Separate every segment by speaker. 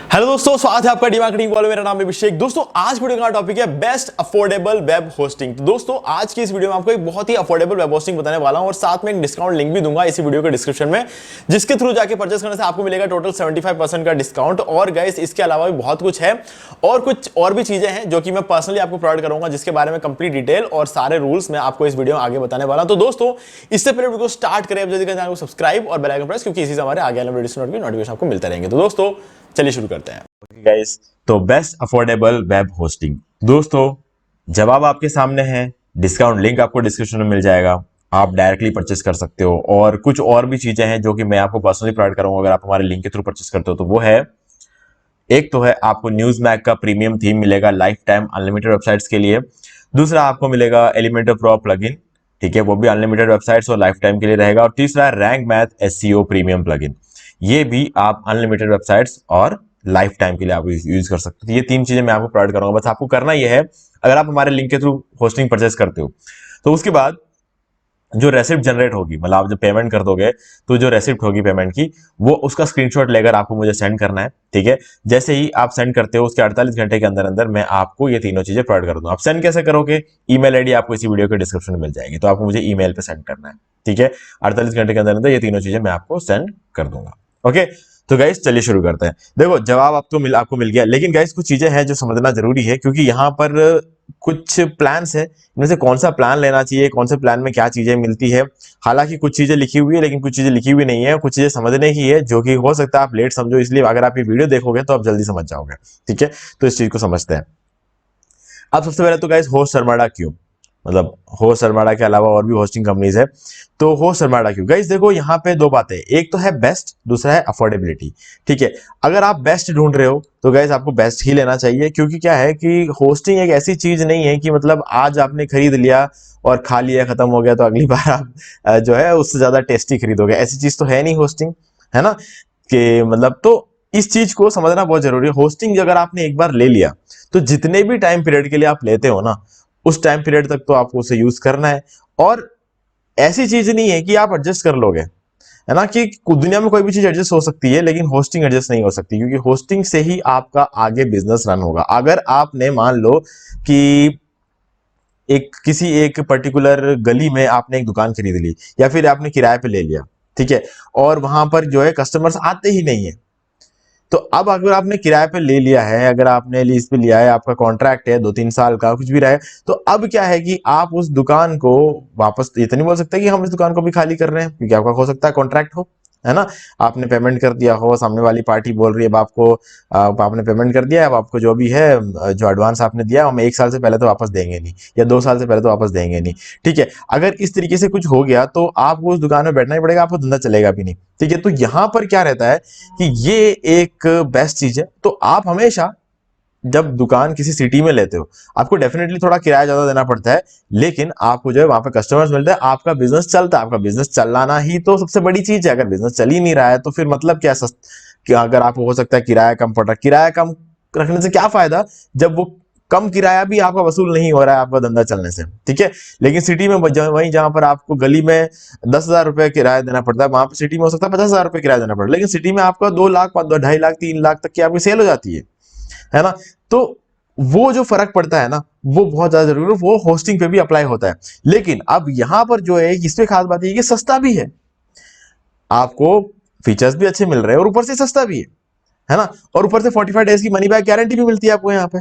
Speaker 1: Hello दोस्तों, स्वागत है आपका डी-मार्केटिंग वॉल में। मेरा नाम है अभिषेक। दोस्तों आज वीडियो का टॉपिक है बेस्ट अफोर्डेबल वेब होस्टिंग। तो दोस्तों आज की इस वीडियो में आपको एक बहुत ही अफोर्डेबल वेब होस्टिंग बताने वाला हूं और साथ में एक डिस्काउंट लिंक भी दूंगा इसी वीडियो के डिस्क्रिप्शन में, जिसके थ्रू जाके परचेस करने से आपको मिलेगा टोटल 75% का डिस्काउंट। और गाइस इसके अलावा भी बहुत कुछ है और कुछ और भी चीजें हैं जो कि मैं पर्सनली आपको प्रोवाइड करूंगा, जिसके बारे में कंप्लीट डिटेल और सारे रूल्स मैं आपको इस वीडियो में आगे बताने वाला हूं। तो दोस्तों इससे पहले वीडियो को स्टार्ट करें, अब जल्दी करें चैनल को सब्सक्राइब और बेल आइकन प्रेस, क्योंकि इसी से हमारे आगे वाले वीडियो नोटिफिकेशन आपको मिलते रहेंगे। तो दोस्तों चलिए शुरू करते हैं।
Speaker 2: गाइस, तो बेस्ट अफोर्डेबल वेब होस्टिंग दोस्तों, जवाब आपके सामने है। डिस्काउंट लिंक आपको डिस्क्रिप्शन में मिल जाएगा, आप डायरेक्टली परचेस कर सकते हो। और कुछ और भी चीजें हैं जो कि मैं आपको पर्सनली प्रोवाइड करूंगा अगर आप हमारे लिंक के थ्रू परचेस करते हो। तो वो है, एक तो है आपको न्यूज़मैग का प्रीमियम थीम मिलेगा लाइफ टाइम अनलिमिटेड वेबसाइट्स के लिए। दूसरा आपको मिलेगा एलिमेंटर प्रो प्लगइन, ठीक है, वो भी अनलिमिटेड वेबसाइट्स और लाइफ टाइम के लिए रहेगा। और तीसरा rank math SEO premium plugin, ये भी आप अनलिमिटेड वेबसाइट्स और लाइफ टाइम के लिए आप यूज कर सकते हो। तो ये तीन चीजें मैं आपको प्रोवाइड करूंगा। बस आपको करना यह है, अगर आप हमारे लिंक के थ्रू होस्टिंग परचेस करते हो तो उसके बाद जो रेसिप्ट जनरेट होगी, मतलब आप जब पेमेंट कर दोगे तो जो रेसिप्ट होगी पेमेंट की, वो उसका स्क्रीनशॉट लेकर आपको मुझे सेंड करना है, ठीक है। जैसे ही आप सेंड करते हो उसके 48 घंटे के अंदर अंदर मैं आपको ये तीनों चीजें प्रोवाइड कर दूंगा। आप सेंड कैसे करोगे? ईमेल आईडी आपको इसी वीडियो के डिस्क्रिप्शन में मिल जाएगी, तो आपको मुझे ईमेल पे सेंड करना है, ठीक है। 48 घंटे के अंदर अंदर ये तीनों चीजें मैं आपको सेंड कर दूंगा। ओके, तो गाइस चलिए शुरू करते हैं। देखो जवाब आपको मिल गया, लेकिन गाइस कुछ चीजें हैं जो समझना जरूरी है, क्योंकि यहाँ पर कुछ प्लान्स है, इनमें से कौन सा प्लान लेना चाहिए, कौन से प्लान में क्या चीजें मिलती है। हालांकि कुछ चीजें लिखी हुई है, लेकिन कुछ चीजें लिखी हुई नहीं है, कुछ चीजें समझने की है, जो कि हो सकता है आप लेट समझो, इसलिए अगर आप ये वीडियो देखोगे तो आप जल्दी समझ जाओगे, ठीक है। तो इस चीज को समझते हैं। अब सबसे पहले तो गाइस होस्ट सरमाडा क्यों, मतलब होस्ट सरमाडा के अलावा और भी होस्टिंग कंपनीज है, तो होस्ट सरमाडा क्यों? गाइस देखो यहाँ पे दो बातें, एक तो है बेस्ट, दूसरा है अफोर्डेबिलिटी, ठीक है। अगर आप बेस्ट ढूंढ रहे हो तो गाइस आपको बेस्ट ही लेना चाहिए, क्योंकि क्या है कि होस्टिंग एक ऐसी चीज नहीं है कि मतलब आज आपने खरीद लिया और खा लिया खत्म हो गया तो अगली बार आप जो है उससे ज्यादा टेस्टी खरीदोगे, ऐसी चीज तो है नहीं होस्टिंग, है ना। कि मतलब तो इस चीज को समझना बहुत जरूरी है। होस्टिंग अगर आपने एक बार ले लिया तो जितने भी टाइम पीरियड के लिए आप लेते हो ना, उस टाइम पीरियड तक तो आपको उसे यूज करना है। और ऐसी चीज नहीं है कि आप एडजस्ट कर लोगे, है ना, कि दुनिया में कोई भी चीज एडजस्ट हो सकती है लेकिन होस्टिंग एडजस्ट नहीं हो सकती, क्योंकि होस्टिंग से ही आपका आगे बिजनेस रन होगा। अगर आपने मान लो कि किसी एक पर्टिकुलर गली में आपने एक दुकान खरीद ली या फिर आपने किराए पे ले लिया, ठीक है, और वहां पर जो है कस्टमर्स आते ही नहीं है, तो अब अगर आपने किराए पे ले लिया है, अगर आपने लीज पे लिया है, आपका कॉन्ट्रैक्ट है 2-3 साल का, कुछ भी रहा है, तो अब क्या है कि आप उस दुकान को वापस ये तो नहीं बोल सकते कि हम इस दुकान को भी खाली कर रहे हैं, क्योंकि आपका हो सकता है कॉन्ट्रैक्ट हो, है ना। आपने पेमेंट कर दिया हो, सामने वाली पार्टी बोल रही है अब आपको, आपने पेमेंट कर दिया है, अब आपको जो भी है, जो एडवांस आपने दिया हम 1 साल से पहले तो वापस देंगे नहीं, या 2 साल से पहले तो वापस देंगे नहीं, ठीक है। अगर इस तरीके से कुछ हो गया तो आपको उस दुकान में बैठना ही पड़ेगा, आपको धंधा चलेगा भी नहीं, ठीक है। तो यहां पर क्या रहता है कि ये एक बेस्ट चीज है। तो आप हमेशा जब दुकान किसी सिटी में लेते हो, आपको डेफिनेटली थोड़ा किराया ज्यादा देना पड़ता है, लेकिन आपको जो है वहां पे कस्टमर्स मिलते हैं, आपका बिजनेस चलता है। आपका बिजनेस चलाना ही तो सबसे बड़ी चीज है। अगर बिजनेस चल ही नहीं रहा है तो फिर मतलब क्या, क्या अगर आपको हो सकता है किराया कम पड़ रहा है, किराया कम रखने से क्या फायदा जब वो कम किराया भी आपका वसूल नहीं हो रहा है आपका धंधा चलने से, ठीक है। लेकिन सिटी में वहीं जहां पर आपको गली में 10,000 रुपए किराया देना पड़ता है, वहां पर सिटी में हो सकता है 50,000 रुपए किराया देना पड़ता है, लेकिन सिटी में आपका 2 लाख 2.5 लाख 3 लाख तक की आपकी सेल हो जाती है ना। तो वो जो फर्क पड़ता है ना, वो बहुत ज्यादा जरूरी है, वो होस्टिंग पे भी अप्लाई होता है। लेकिन अब यहां पर जो है इसमें खास बात है कि सस्ता भी है, आपको फीचर्स भी अच्छे मिल रहे हैं और ऊपर से सस्ता भी है ना। और ऊपर से 45 डेज की मनी बैक गारंटी भी मिलती है आपको यहाँ पे,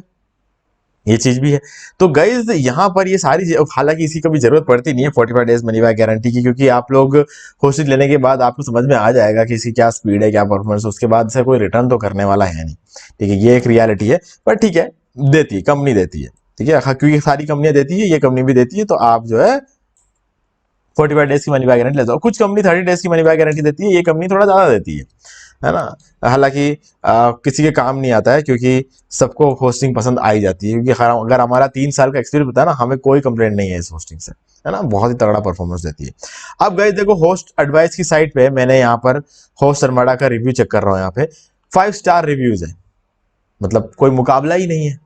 Speaker 2: ये चीज भी है। तो गाइज यहाँ पर ये सारी, हालांकि इसी की भी जरूरत पड़ती नहीं है 45 डेज मनी बैक गारंटी की, क्योंकि आप लोग होस्टिंग लेने के बाद आपको समझ में आ जाएगा कि इसकी क्या स्पीड है, क्या परफॉर्मेंस, उसके बाद से कोई रिटर्न तो करने वाला है नहीं, ठीक है। ये एक रियलिटी है, पर ठीक है, देती है कंपनी, देती है, ठीक है, क्योंकि सारी कंपनियां देती है, ये कंपनी भी देती है, तो आप जो है 45 डेज की मनी बैक गारंटी लेते हो। कुछ कंपनी 30 डेज की मनी बैक गारंटी देती है, ये कंपनी थोड़ा ज्यादा देती है ना। हालांकि किसी के काम नहीं आता है, क्योंकि सबको होस्टिंग पसंद आई जाती है, क्योंकि अगर हमारा 3 साल का एक्सपीरियंस होता है ना, हमें कोई कंप्लेंट नहीं है इस होस्टिंग से, है ना, बहुत ही तगड़ा परफॉर्मेंस देती है। अब गाइस देखो, होस्ट एडवाइस की साइट पे मैंने यहाँ पर होस्ट सरमाडा का रिव्यू चेक कर रहा हूँ, यहाँ पे 5 स्टार रिव्यूज है, मतलब कोई मुकाबला ही नहीं है।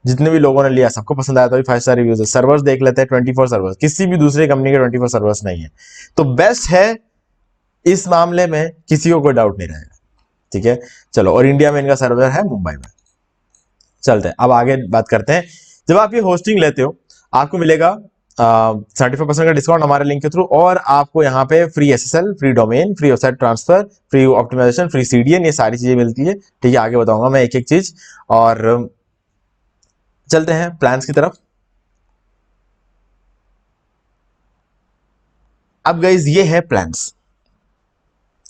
Speaker 2: जितने भी लोगों ने लिया सबको पसंद आया, तो 5 स्टार रिव्यूज है। सर्वर्स देख लेते हैं, 24 सर्वर्स, किसी भी दूसरी कंपनी के 24 सर्वर्स नहीं है, तो बेस्ट है। इस मामले में किसी को कोई डाउट नहीं रहेगा, ठीक है, चलो, और इंडिया में इनका सर्वर है मुंबई में। चलते हैं अब आगे बात करते हैं। जब आप ये होस्टिंग लेते हो आपको मिलेगा 35% का डिस्काउंट हमारे लिंक के थ्रू, और आपको यहाँ पे free SSL, free domain, free website transfer, free optimisation, free CDN, ये सारी चीजें मिलती है। ठीक है, आगे बताऊंगा मैं एक एक चीज। और चलते हैं प्लान्स की तरफ। अब गाइज ये है प्लान्स।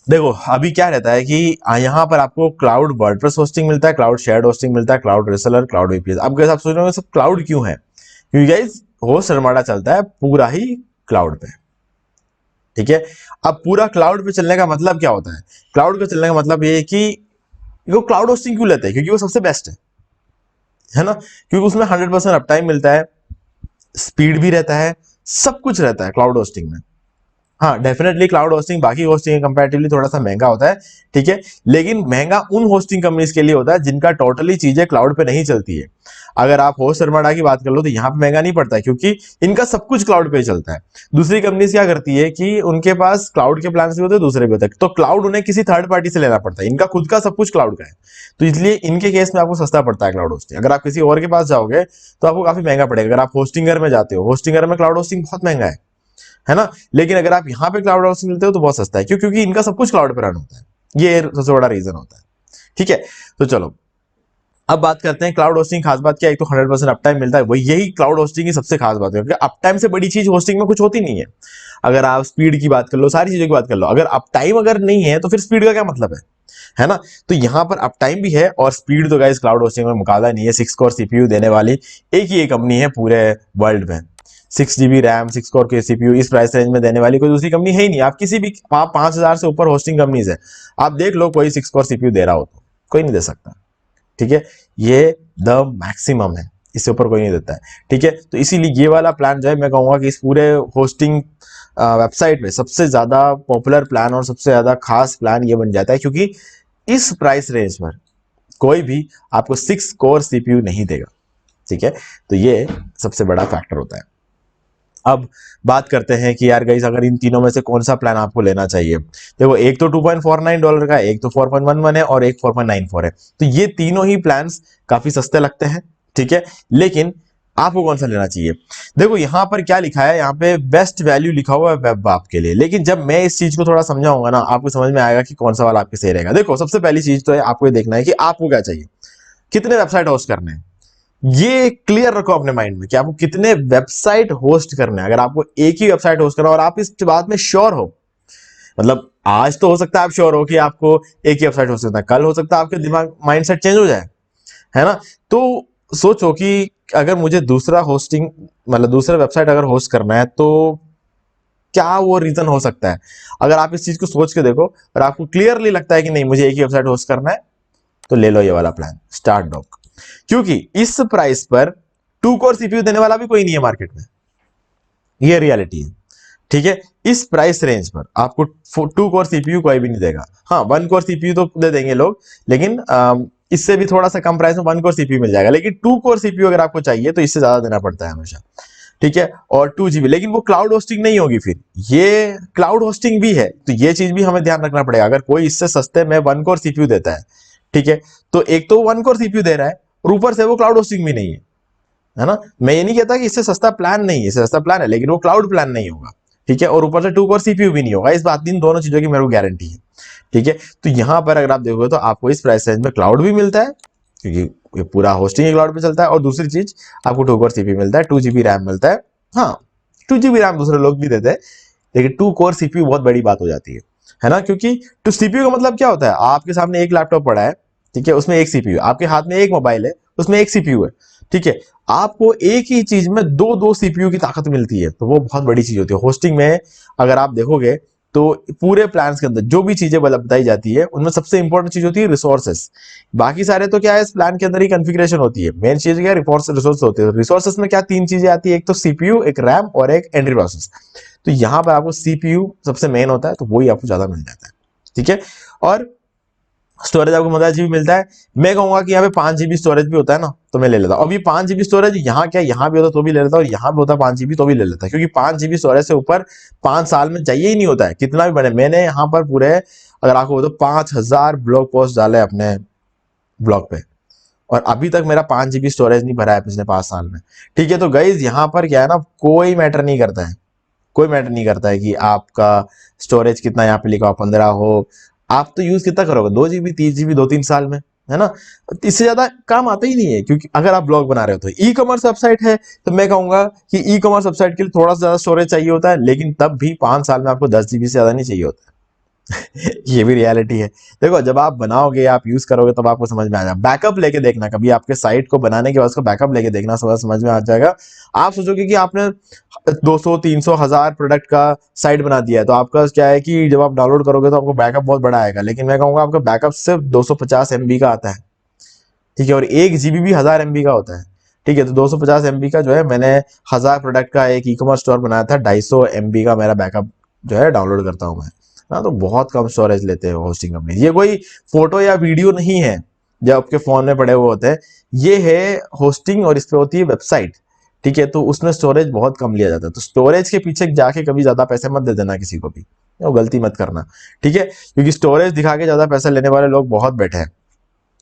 Speaker 2: देखो अभी क्या रहता है कि यहाँ पर आपको क्लाउड वर्डप्रेस होस्टिंग मिलता है, क्लाउड शेयर्ड होस्टिंग मिलता है, क्लाउड रेसेलर, क्लाउड VPS। अब गाइज आप सोच रहे हो सब क्लाउड क्यों है? क्योंकि गाइज होस्ट हमारा चलता है पूरा ही क्लाउड पे। ठीक है, अब पूरा क्लाउड पे चलने का मतलब क्या होता है? क्लाउड पे चलने का मतलब ये है कि वो क्लाउड होस्टिंग क्यों लेते हैं? क्योंकि वो सबसे बेस्ट है ना, क्योंकि उसमें 100% अपटाइम मिलता है, स्पीड भी रहता है, सब कुछ रहता है क्लाउड होस्टिंग में। हाँ डेफिनेटली क्लाउड होस्टिंग बाकी होस्टिंग के कंपैरेटिवली थोड़ा सा महंगा होता है, ठीक है, लेकिन महंगा उन होस्टिंग कंपनीज के लिए होता है जिनका टोटली चीजें क्लाउड पे नहीं चलती है। अगर आप होस्ट अर्माडा की बात कर लो तो यहाँ पे महंगा नहीं पड़ता है क्योंकि इनका सब कुछ क्लाउड पे ही चलता है। दूसरी कंपनीज क्या करती है कि उनके पास क्लाउड के प्लान भी होते हैं, दूसरे भी होते हैं, तो क्लाउड उन्हें किसी थर्ड पार्टी से लेना पड़ता है, इनका खुद का सब कुछ क्लाउड का है, तो इसलिए इनके केस में आपको सस्ता पड़ता है क्लाउड होस्टिंग। अगर आप किसी और के पास जाओगे तो आपको काफी महंगा पड़ेगा। अगर आप होस्टिंगर में जाते हो, होस्टिंगर में क्लाउड होस्टिंग बहुत महंगा है ना, लेकिन अगर आप यहाँ पे क्लाउड होस्टिंग मिलते हो तो बहुत सस्ता है। क्यों? क्योंकि इनका सब कुछ क्लाउड पे रन होता है, ये सबसे बड़ा रीजन होता है। ठीक है, तो चलो अब बात करते हैं क्लाउड होस्टिंग खास बात क्या है? एक तो 100% अपटाइम मिलता है, वही यही क्लाउड होस्टिंग की सबसे खास बात है, क्योंकि अपटाइम से बड़ी चीज होस्टिंग में कुछ होती नहीं है। अगर आप स्पीड की बात कर लो, सारी चीजों की बात कर लो, अगर अपटाइम अगर नहीं है तो फिर स्पीड का क्या मतलब है ना? तो यहां पर अपटाइम भी है और स्पीड तो गाइस क्लाउड होस्टिंग में मुकाबला नहीं है। 6 कोर CPU देने वाली एक ही एक कंपनी है पूरे वर्ल्ड में, 6 GB रैम, 6 कोर के CPU इस प्राइस रेंज में देने वाली कोई दूसरी कंपनी है ही नहीं। आप किसी भी 5000 से ऊपर होस्टिंग कंपनीज है, आप देख लो कोई 6 कोर CPU दे रहा हो तो कोई नहीं दे सकता। ठीक है, ये द मैक्सिमम है, इससे ऊपर कोई नहीं देता है। ठीक है, तो इसीलिए ये वाला प्लान जो है मैं कहूंगा कि इस पूरे होस्टिंग वेबसाइट में सबसे ज्यादा पॉपुलर प्लान और सबसे ज्यादा खास प्लान ये बन जाता है, क्योंकि इस प्राइस रेंज पर कोई भी आपको 6 कोर CPU नहीं देगा। ठीक है, तो ये सबसे बड़ा फैक्टर होता है। अब बात करते हैं कि यार गाइस अगर इन तीनों में से कौन सा प्लान आपको लेना चाहिए। देखो एक तो $2.49 का, एक तो 4.11 है और एक 4.94 है, तो ये तीनों ही प्लान्स काफी सस्ते लगते हैं। ठीक है, लेकिन आपको कौन सा लेना चाहिए? देखो यहां पर क्या लिखा है, यहाँ पे बेस्ट वैल्यू लिखा हुआ है वेब ऐप के लिए, लेकिन जब मैं इस चीज को थोड़ा समझाऊंगा ना आपको समझ में आएगा कि कौन सा वाला आपके सही रहेगा। देखो सबसे पहली चीज तो है आपको ये देखना है कि आपको क्या चाहिए, कितने वेबसाइट होस्ट करने हैं, ये क्लियर रखो अपने माइंड में कि आपको कितने वेबसाइट होस्ट करने हैं। अगर आपको एक ही वेबसाइट होस्ट करना और आप इस बात में श्योर हो, मतलब आज तो हो सकता है आप श्योर हो कि आपको एक ही वेबसाइट होस्ट करना है, कल हो सकता है आपके दिमाग माइंडसेट चेंज हो जाए, है ना? तो सोचो कि अगर मुझे दूसरा होस्टिंग मतलब दूसरा वेबसाइट अगर होस्ट करना है तो क्या वो रीजन हो सकता है। अगर आप इस चीज को सोच के देखो और आपको क्लियरली लगता है कि नहीं मुझे एक ही वेबसाइट होस्ट करना है, तो ले लो ये वाला प्लान स्टार्ट डॉक, क्योंकि इस प्राइस पर 2 कोर CPU देने वाला भी कोई नहीं है मार्केट में, ये रियलिटी है। ठीक है, इस प्राइस रेंज पर आपको 2 कोर CPU कोई भी नहीं देगा। हाँ 1 कोर CPU तो दे देंगे लोग, लेकिन इससे भी थोड़ा सा कम प्राइस में 1 कोर CPU मिल जाएगा, लेकिन 2 कोर CPU अगर आपको चाहिए तो इससे ज्यादा देना पड़ता है हमेशा। ठीक है, और 2 GB, लेकिन वो क्लाउड होस्टिंग नहीं होगी, फिर ये क्लाउड होस्टिंग भी है, तो ये चीज भी हमें ध्यान रखना पड़ेगा। अगर कोई इससे सस्ते में 1 कोर CPU देता है, ठीक है, तो एक तो 1 कोर CPU दे रहा है और ऊपर से वो क्लाउड होस्टिंग भी नहीं है ना? मैं ये नहीं कहता कि इससे सस्ता प्लान नहीं है, इससे सस्ता प्लान है, लेकिन वो क्लाउड प्लान नहीं होगा। ठीक है, और ऊपर से 2 कोर CPU भी नहीं होगा, इस बात इन दोनों चीजों की मेरे को गारंटी है। ठीक है, तो यहां पर अगर आप देखोगे तो आपको इस प्राइस रेंज में क्लाउड भी मिलता है, क्योंकि ये पूरा होस्टिंग क्लाउड पे चलता है, और दूसरी चीज आपको 2 कोर CPU मिलता है, 2 GB रैम मिलता है। हाँ 2 GB रैम दूसरे लोग भी देते हैं, लेकिन 2 कोर CPU बहुत बड़ी बात हो जाती है ना? क्योंकि तो CPU का मतलब क्या होता है, आपके सामने एक लैपटॉप पड़ा है, ठीक है, उसमें एक CPU, आपके हाथ में एक मोबाइल है उसमें एक CPU है, ठीक है, आपको एक ही चीज में दो CPU की ताकत मिलती है, तो वो बहुत बड़ी चीज होती है होस्टिंग में। अगर आप देखोगे तो पूरे प्लान्स के अंदर जो भी चीजें बताई जाती है उनमें सबसे इंपॉर्टेंट चीज होती है रिसोर्सेस। बाकी सारे तो क्या है इस प्लान के अंदर ही कॉन्फ़िगरेशन होती है, मेन चीज क्या है रिसोर्स होते हैं। रिसोर्सेस में क्या तीन चीजें आती है, एक तो CPU, एक रैम और एक एंट्री प्रोसेस। तो यहां पर आपको CPU सबसे मेन होता है, तो वही आपको ज्यादा मिल जाता है। ठीक है, और स्टोरेज आपको 15 GB मिलता है। मैं कहूंगा कि यहाँ पे 5 GB स्टोरेज भी होता है ना, तो मैं ले लेता हूँ। अब ये 5 GB स्टोरेज यहाँ क्या, यहाँ भी होता तो भी ले लेता, और यहाँ भी होता 5 GB तो भी ले लेता, क्योंकि 5 GB स्टोरेज से ऊपर 5 साल में चाहिए ही नहीं होता है, कितना भी बने। मैंने यहाँ पर पूरे, अगर आपको तो 5000 ब्लॉग पोस्ट डाले अपने ब्लॉग पे, और अभी तक मेरा 5 GB स्टोरेज नहीं भरा है पिछले 5 साल में। ठीक है, तो गाइज यहाँ पर क्या है ना, कोई मैटर नहीं करता है, कोई मैटर नहीं करता है कि आपका स्टोरेज कितना यहाँ पे लिखा हो, 15 हो। आप तो यूज कितना करोगे, 2 GB 3 GB 2-3 साल में, है ना। इससे ज्यादा काम आता ही नहीं है, क्योंकि अगर आप ब्लॉग बना रहे हो तो ई कॉमर्स वेबसाइट है, तो मैं कहूंगा कि ई कॉमर्स वेबसाइट के लिए थोड़ा सा ज्यादा स्टोरेज चाहिए होता है, लेकिन तब भी 5 साल में आपको 10 GB से ज्यादा नहीं चाहिए होता। ये भी रियलिटी है। देखो, जब आप बनाओगे, आप यूज करोगे, तब आपको समझ में आ जाएगा। बैकअप लेके देखना, कभी आपके साइट को बनाने के बाद उसको बैकअप लेके देखना, समझ में आ जाएगा। आप सोचोगे कि आपने 200 300 1000 प्रोडक्ट का साइट बना दिया है, तो आपका क्या है कि जब आप डाउनलोड करोगे तो आपको बैकअप बहुत बड़ा आएगा, लेकिन मैं कहूंगा आपका बैकअप सिर्फ 250 MB का आता है। ठीक है, और 1 GB भी 1000 MB का होता है। ठीक है, तो 250 MB का जो है, मैंने 1000 प्रोडक्ट का एक ई कॉमर्स स्टोर बनाया था, 250 MB का मेरा बैकअप जो है डाउनलोड करता हूँ मैं। हाँ, तो बहुत कम स्टोरेज लेते हैं होस्टिंग कंपनी। ये कोई फोटो या वीडियो नहीं है जो आपके फोन में पड़े हुए होते हैं, ये है होस्टिंग, और इस पे होती है वेबसाइट। ठीक है, तो उसमें स्टोरेज बहुत कम लिया जाता है, तो स्टोरेज के पीछे जाके कभी ज्यादा पैसे मत दे देना किसी को भी, वो गलती मत करना। ठीक है, क्योंकि स्टोरेज दिखा के ज्यादा पैसा लेने वाले लोग बहुत बैठे हैं,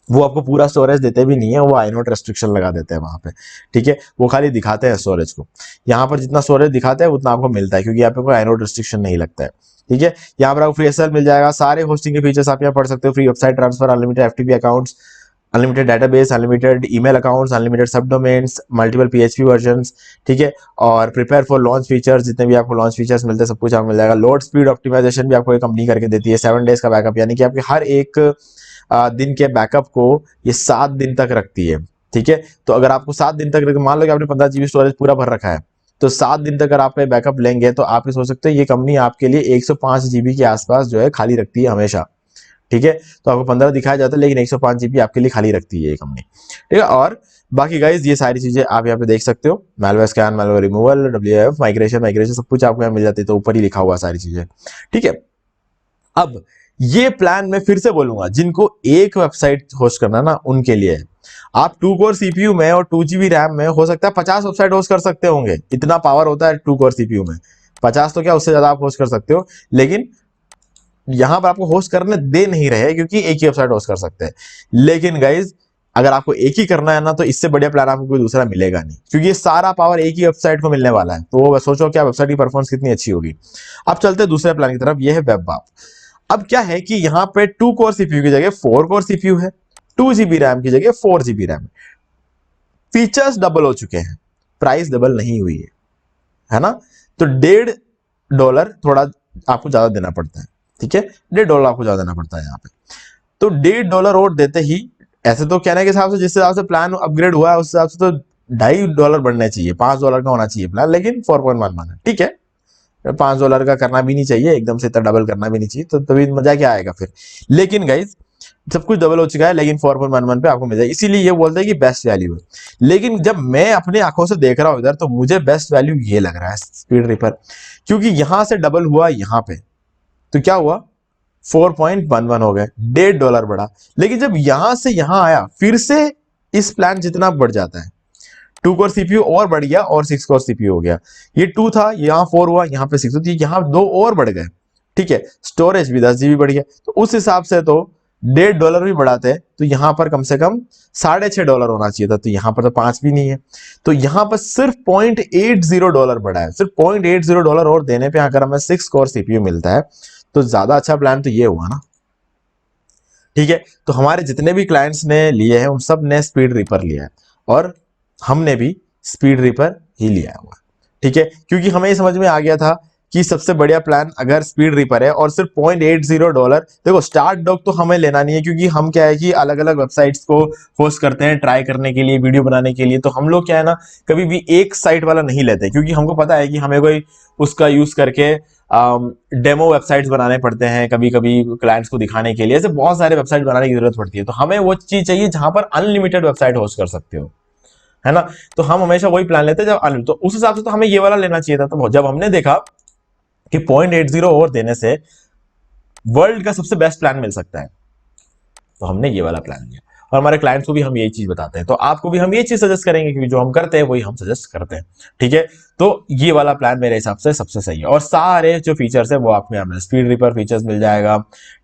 Speaker 2: वो आपको पूरा स्टोरेज देते भी नहीं है, वो आईनोट रेस्ट्रिक्शन लगा देते हैं वहां पे। ठीक है, वो खाली दिखाते हैं स्टोरेज को, यहाँ पर जितना स्टोरेज दिखाते हैं उतना आपको मिलता है, क्योंकि यहाँ पे कोई आईनोट रेस्ट्रिक्शन नहीं लगता है। ठीक है, यहाँ पर आपको फ्री एसएसएल मिल जाएगा, सारे होस्टिंग के फीचर्स आप यहाँ पढ़ सकते हो। Free website transfer, unlimited FTP accounts, unlimited database, unlimited email accounts, unlimited सब डोमेन्स, मल्टीपल पीएचपी वर्जन्स। ठीक है, और प्रिपेयर फॉर लॉन्च फीचर्स, जितने भी आपको लॉन्च फीचर्स मिलते हैं सब कुछ आपको मिल जाएगा। लोड स्पीड ऑप्टिमाइजेशन भी आपको एक कंपनी करके देती है। 7 डेज का बैकअप, यानी कि आपके हर एक दिन के बैकअप को ये 7 दिन तक रखती है। ठीक है, तो अगर आपको 7 दिन तक, मान लो कि आपने 15 GB स्टोरेज पूरा भर रखा है, तो 7 दिन तक अगर आप बैकअप लेंगे, तो आप ये सोच सकते हैं ये कंपनी आपके लिए 105 GB के आसपास जो है खाली रखती है हमेशा। ठीक है, तो आपको 15 दिखाया जाता है, लेकिन 105 GB आपके लिए खाली रखती है ये कंपनी। ठीक है, और बाकी गाइज ये सारी चीजें आप यहाँ पे देख सकते हो, malware scan, malware removal, WAF, migration सब कुछ आपको यहाँ मिल जाती है, तो ऊपर ही लिखा हुआ सारी चीजें। ठीक है, अब ये प्लान मैं फिर से बोलूंगा, जिनको एक वेबसाइट होस्ट करना ना, उनके लिए है। आप 2 कोर सीपीयू में और 2 GB रैम में हो सकता है 50 वेबसाइट होस्ट कर सकते होंगे, इतना पावर होता है 2 कोर सीपीयू में। 50 तो क्या, उससे ज्यादा आप होस्ट कर सकते हो, लेकिन यहां पर आपको होस्ट करने दे नहीं रहे, क्योंकि एक ही वेबसाइट होस्ट कर सकते हैं। लेकिन गाइज, अगर आपको एक ही करना है ना, तो इससे बढ़िया प्लान आपको कोई दूसरा मिलेगा नहीं, क्योंकि ये सारा पावर एक ही वेबसाइट को मिलने वाला है। तो सोचो क्या वेबसाइट की परफॉर्मेंस कितनी अच्छी होगी। अब चलते हैं दूसरे प्लान की तरफ, ये है वेब आप। अब क्या है कि यहाँ पे 2 कोर सीपीयू की जगह 4 कोर सीपीयू है, 2 GB रैम की जगह 4 GB रैम। फीचर्स डबल हो चुके हैं, प्राइस डबल नहीं हुई है ना। तो $1.5 थोड़ा आपको ज्यादा देना पड़ता है। ठीक है, $1.5 आपको ज्यादा देना पड़ता है यहाँ पे। तो $1.5 और देते ही, ऐसे तो कहने के हिसाब से जिस हिसाब से प्लान अपग्रेड हुआ है, उस हिसाब से तो $2.5 बढ़ने चाहिए, $5 का होना चाहिए प्लान, लेकिन 4.11 है। ठीक है, $5 का करना भी नहीं चाहिए, एकदम से इतना डबल करना भी नहीं चाहिए, तो तभी मजा क्या आएगा फिर। लेकिन गाइज, सब कुछ डबल हो चुका है, लेकिन 4.11 पे आपको मिल जाए, इसीलिए ये बोलते हैं कि बेस्ट वैल्यू है। लेकिन जब मैं अपनी आंखों से देख रहा हूं इधर, तो मुझे बेस्ट वैल्यू ये लग रहा है स्पीड रिपर, क्योंकि यहां से डबल हुआ यहाँ पे, तो क्या हुआ, 4.11 हो गए, $1.5 बढ़ा। लेकिन जब यहां से यहां आया, फिर से इस प्लान जितना बढ़ जाता है, 2 कोर सीपीयू और बढ़ गया, और 6 कोर सीपीयू हो गया। ये 2 था, यहाँ 4 हुआ, यहाँ पे 6, तो यहाँ 2 और बढ़ गए। ठीक है, स्टोरेज भी 10 GB बढ़ गया, तो उस हिसाब से तो $1.5 भी बढ़ाते हैं, तो यहाँ पर कम से कम $6.5 होना चाहिए था, तो यहाँ पर तो 5 भी नहीं है। तो यहाँ पर सिर्फ $0.80 बढ़ा है, सिर्फ $0.80 और देने पे अगर हमें 6 कोर सीपीयू मिलता है, तो ज्यादा अच्छा प्लान तो ये हुआ ना। ठीक है, तो हमारे जितने भी क्लाइंट्स ने लिए हैं, उन सब ने स्पीड रिपर लिया है, और हमने भी स्पीड रिपर ही लिया हुआ। ठीक है, क्योंकि हमें ये समझ में आ गया था कि सबसे बढ़िया प्लान अगर स्पीड रिपर है, और सिर्फ $0.80। देखो, स्टार्ट डॉक तो हमें लेना नहीं है, क्योंकि हम क्या है कि अलग अलग वेबसाइट्स को होस्ट करते हैं ट्राई करने के लिए, वीडियो बनाने के लिए। तो हम लोग क्या है ना, कभी भी एक साइट वाला नहीं लेते, क्योंकि हमको पता है कि हमें कोई उसका यूज करके डेमो वेबसाइट्स बनाने पड़ते हैं, कभी कभी क्लाइंट्स को दिखाने के लिए, ऐसे बहुत सारे वेबसाइट बनाने की जरूरत पड़ती है। तो हमें वो चीज चाहिए जहां पर अनलिमिटेड वेबसाइट होस्ट कर सकते हो, है ना। तो हम हमेशा वही प्लान लेते हैं जब अनलिमिटेड, तो उस हिसाब से तो हमें ये वाला लेना चाहिए था। तो जब हमने देखा कि 0.80 और देने से वर्ल्ड का सबसे बेस्ट प्लान मिल सकता है, तो हमने ये वाला प्लान लिया और हमारे क्लाइंट्स को भी हम यही चीज बताते हैं, तो आपको भी हम ये चीज सजेस्ट करेंगे क्योंकि जो हम करते हैं वही हम सजेस्ट करते हैं। ठीक है, तो ये वाला प्लान मेरे हिसाब से सबसे सही है और सारे जो फीचर्स है वो आपको यहाँ पे स्पीड रिपर फीचर्स मिल जाएगा।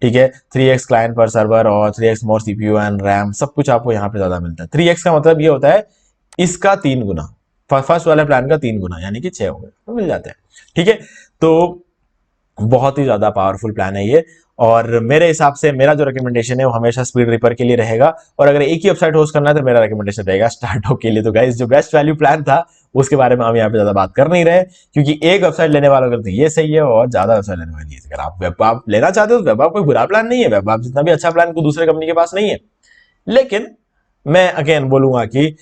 Speaker 2: ठीक है, 3x क्लाइंट पर सर्वर और 3x more CPU and RAM, सब कुछ आपको यहाँ पे ज्यादा मिलता है। 3x का मतलब ये होता है इसका 3 गुना, फर्स्ट वाले प्लान का 3 गुना, यानी कि 6 हो गए तो मिल जाते हैं। ठीक है, तो बहुत ही ज्यादा पावरफुल प्लान है ये और मेरे हिसाब से मेरा जो रिकमेंडेशन है वो हमेशा स्पीड रिपर के लिए रहेगा और अगर एक ही वेबसाइट होस्ट करना है तो मेरा रिकमेंडेशन रहेगा स्टार्टअप के लिए। तो गाइस जो बेस्ट वैल्यू प्लान था उसके बारे में हम यहाँ पे ज्यादा बात कर नहीं रहे क्योंकि एक वेबसाइट लेने वालों के लिए ये सही है और ज्यादा वेबसाइट लेने वाली अगर आप वेब ऐप लेना चाहते हो तो वेब ऐप कोई बुरा प्लान नहीं है, वेब ऐप जितना भी अच्छा प्लान कोई दूसरे कंपनी के पास नहीं है। लेकिन मैं अगेन बोलूंगा कि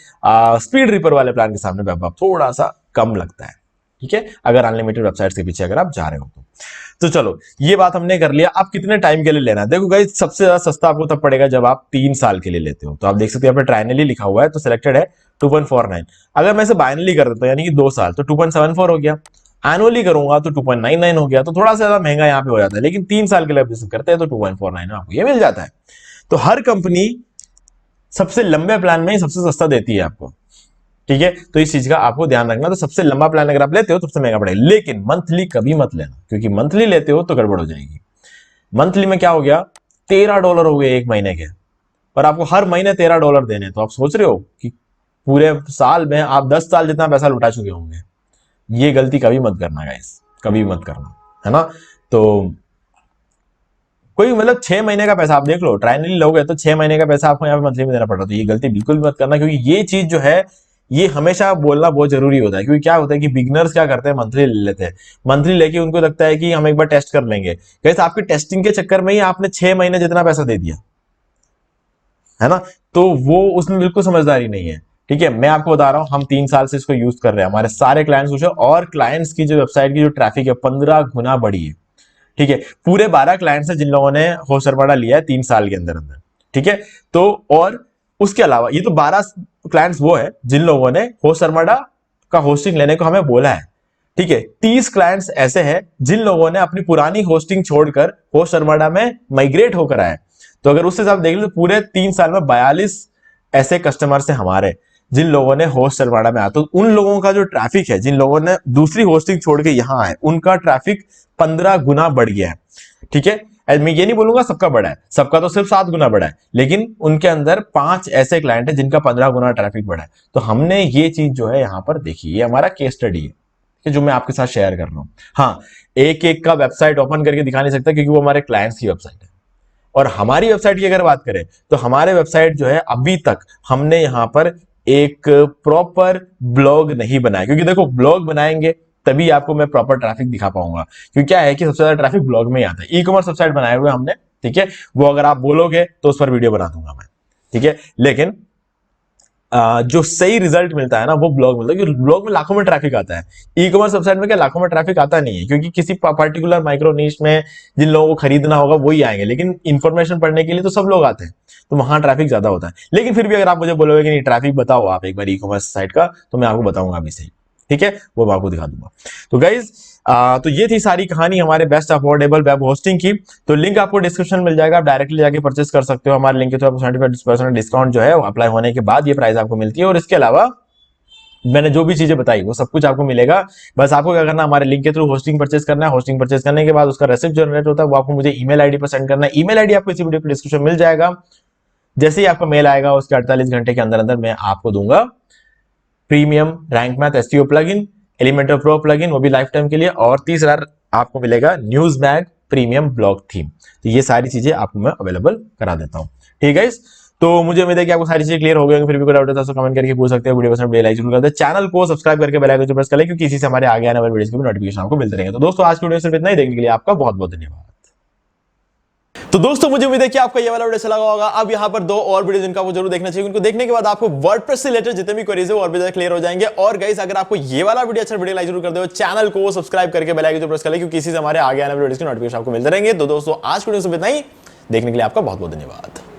Speaker 2: स्पीड रिपर वाले प्लान के सामने वेब ऐप थोड़ा सा कम लगता है। ठीक है, अगर अनलिमिटेड वेबसाइट्स के पीछे अगर आप जा रहे हो तो चलो ये बात हमने कर लिया। आप कितने टाइम के लिए लेना है, देखो गाइस सबसे ज्यादा सस्ता आपको तब पड़ेगा जब आप 3 साल के लिए लेते हो। तो आप देख सकते हो यहाँ पे ट्राइनली लिखा हुआ है तो सिलेक्टेड है 2.49। अगर मैं इसे बाइनली कर देता हूं यानी कि 2 साल तो 2.74 हो गया, एनुअली करूंगा तो 2.99 हो गया, तो थोड़ा सा ज्यादा महंगा यहाँ पे हो जाता है। लेकिन 3 साल के लिए आप करते हैं तो 2.49 में आपको ये मिल जाता है। तो हर कंपनी सबसे लंबे प्लान में ही सबसे सस्ता देती है आपको। ठीक है, तो इस चीज का आपको ध्यान रखना। तो सबसे लंबा प्लान अगर आप लेते हो तो सबसे महंगा पड़ेगा, लेकिन मंथली कभी मत लेना क्योंकि मंथली लेते हो तो गड़बड़ हो जाएगी। मंथली में क्या हो गया, $13 हो गए एक महीने के और आपको हर महीने $13 देने, तो आप सोच रहे हो कि पूरे साल में आप 10 साल जितना पैसा लुटा चुके होंगे। ये गलती कभी मत करना गाइस, कभी मत करना, है ना। तो कोई मतलब 6 महीने का पैसा आप देख लो, ट्राइनली लोगे तो 6 महीने का पैसा आपको यहाँ पे मंथली में देना पड़ रहा है। तो ये गलती बिल्कुल भी मत करना क्योंकि ये चीज जो है ये हमेशा बोलना बहुत जरूरी होता है। क्योंकि क्या होता है कि बिगनर्स क्या करते हैं, मंथली ले लेते हैं, मंथली लेके उनको लगता है कि हम एक बार टेस्ट कर लेंगे। कैसे आपके टेस्टिंग के चक्कर में ही आपने 6 महीने जितना पैसा दे दिया, है ना। तो वो उसमें बिल्कुल समझदारी नहीं है। ठीक है, मैं आपको बता रहा हूं हम 3 साल से इसको यूज कर रहे हैं, हमारे सारे क्लाइंट्स कुछ है और क्लाइंट्स की जो वेबसाइट की जो ट्रैफिक है 15 गुना बढ़ी है। ठीक है, पूरे 12 क्लाइंट्स है जिन लोगों ने होस्टरमाडा लिया है 3 साल के अंदर अंदर। ठीक है, तो और उसके अलावा ये तो 12 क्लाइंट्स वो है जिन लोगों ने होस्टरमाडा का होस्टिंग लेने को हमें बोला है। ठीक है, 30 क्लाइंट्स ऐसे हैं जिन लोगों ने अपनी पुरानी होस्टिंग छोड़कर होस्टरमाडा में माइग्रेट होकर आए। तो अगर उससे आप देख लो तो पूरे 3 साल में 42 ऐसे कस्टमर्स हैं हमारे जिन लोगों ने होस्टरमाडा में आया। तो उन लोगों का जो ट्रैफिक है, जिन लोगों ने दूसरी होस्टिंग छोड़ के यहां आए, उनका ट्रैफिक 15 गुना बढ़ गया है। ठीक है, मैं ये नहीं बोलूंगा सबका बढ़ा है, सबका तो सिर्फ 7 गुना बढ़ा है, लेकिन उनके अंदर 5 ऐसे क्लाइंट है जिनका 15 गुना ट्रैफिक बढ़ा है। तो हमने ये चीज जो है यहां पर देखी, ये हमारा केस स्टडी है जो मैं आपके साथ शेयर कर रहा हूं। हाँ, एक एक का वेबसाइट ओपन करके दिखा नहीं सकता क्योंकि वो हमारे क्लाइंट्स की वेबसाइट है। और हमारी वेबसाइट की अगर बात करें तो हमारे वेबसाइट जो है अभी तक हमने यहां पर एक प्रॉपर ब्लॉग नहीं बनाया, क्योंकि देखो ब्लॉग बनाएंगे तभी आपको मैं प्रॉपर ट्रैफिक दिखा पाऊंगा। क्योंकि क्या है कि सबसे ज्यादा ट्रैफिक ब्लॉग में ही आता है। ई कॉमर्स वेबसाइट बनाए हुए हमने, ठीक है, वो अगर आप बोलोगे तो उस पर वीडियो बना दूंगा मैं। ठीक है, लेकिन जो सही रिजल्ट मिलता है ना वो ब्लॉग मिलता है, क्योंकि ब्लॉग में लाखों में ट्रैफिक आता है। ई कॉमर्स वेबसाइट में क्या लाखों में ट्रैफिक आता नहीं है, क्योंकि किसी पर्टिकुलर माइक्रो नीश में जिन लोगों को खरीदना होगा वही आएंगे, लेकिन इंफॉर्मेशन पढ़ने के लिए तो सब लोग आते हैं, तो वहां ट्रैफिक ज्यादा होता है। लेकिन फिर भी अगर आप मुझे बोलोगे कि नहीं ट्रैफिक बताओ आप एक बार ई कॉमर्स साइट का, तो मैं आपको बताऊंगा अभी सही। ठीक है, वो मैं आपको दिखा दूंगा। तो गाइज तो ये थी सारी कहानी हमारे बेस्ट अफोर्डेबल वेब होस्टिंग की। तो लिंक आपको डिस्क्रिप्शन में मिल जाएगा, आप डायरेक्टली जाके परचेस कर सकते हो। हमारे लिंक के थ्रू 75% डिस्काउंट जो है वो अप्लाई होने के बाद ये प्राइस आपको मिलती है। और इसके अलावा मैंने जो भी चीजें बताई वो सब कुछ आपको मिलेगा। बस आपको क्या करना है, हमारे लिंक के थ्रू होस्टिंग परचेस करना है। होस्टिंग परचेस करने के बाद उसका रेसिप्ट जनरेट होता है, वो आपको मुझे ईमेल आईडी पर सेंड करना है। ईमेल आईडी आपको इसी वीडियो के डिस्क्रिप्शन मिल जाएगा। जैसे ही आपका मेल आएगा उसके 48 घंटे के अंदर अंदर मैं आपको दूंगा premium rank math SEO plugin, Elementor pro plugin, वो भी लाइफ टाइम के लिए, और तीसरा आपको मिलेगा news bag premium blog theme. तो ये सारी चीजें आपको मैं अवेलेबल करा देता हूं। ठीक है, तो मुझे उम्मीद है कि आपको सारी चीजें क्लियर हो गई। फिर भी कोई डाउट है तो कमेंट करके पूछ सकते हैं। वीडियो पसंद बेल आइकन जरूर कर दें, चैनल को सब्सक्राइब करके बेल आइकन प्रेस कर लें, क्योंकि इसी से हमारे आगे आने वाले वीडियोस के भी नोटिफिकेशन आपको मिलते रहेंगे। तो दोस्तों आज की वीडियो सिर्फ इतना ही, देखने के लिए आपका बहुत बहुत धन्यवाद।
Speaker 1: तो दोस्तों मुझे उम्मीद है कि आपको ये वाला वीडियो अच्छा लगा होगा। अब यहाँ पर 2 और वीडियो जिनका आपको जरूर देखना चाहिए, उनको देखने के बाद आपको वर्डप्रेस से रिलेटेड जितने भी क्वेरीज है वो और भी ज्यादा क्लियर हो जाएंगे। और गाइस अगर आपको ये वाला वीडियो अच्छा वीडियो लाइक जरूर कर दो, चैनल को सब्सक्राइब करके बेल आइकन प्रेस कर लें, क्योंकि इसी से हमारे आगे आने वाले वीडियोस के नोटिफिकेशन आपको मिलते रहेंगे। तो दोस्तों आज की वीडियो से इतना ही, देखने के लिए आपका बहुत बहुत धन्यवाद।